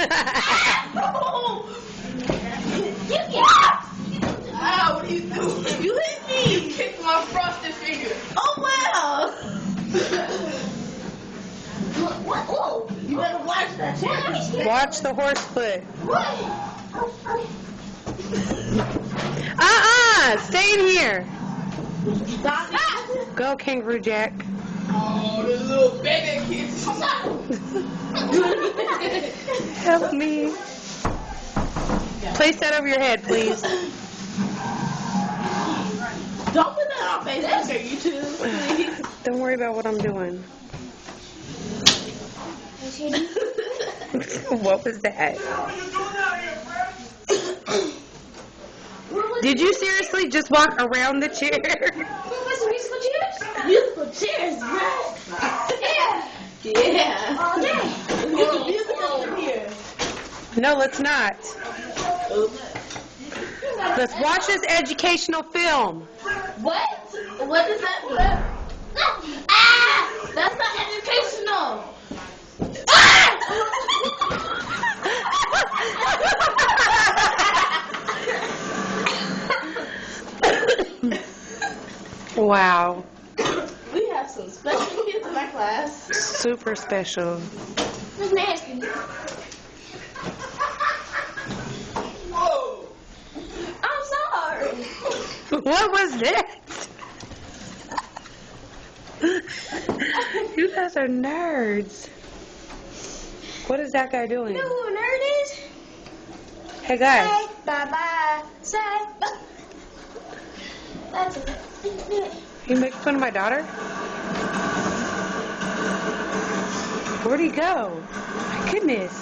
You get Ow, what are you doing? You hit me. You kicked my frosted finger. Oh, wow. What? Oh, you better watch that shit. Watch the horse foot. What? Stay in here. Stop. Go, Kangaroo Jack. Oh, the little baby kids. Help me. Place that over your head, please. Don't put that on Facebook or YouTube, please. Don't worry about what I'm doing. What was that? Did you seriously just walk around the chair? Musical chairs? Musical chairs, right? Yeah. Yeah. All day. There's musical in here. No, let's not. Let's watch this educational film. What? What does that mean? Ah! That's not educational. Wow. We have some special kids in my class. Super special. That's nasty. Whoa. I'm sorry. What was that? You guys are nerds. What is that guy doing? You know who a nerd is? Hey guys. Say bye-bye. Say bye. That's it. You making fun of my daughter? Where'd he go? My goodness.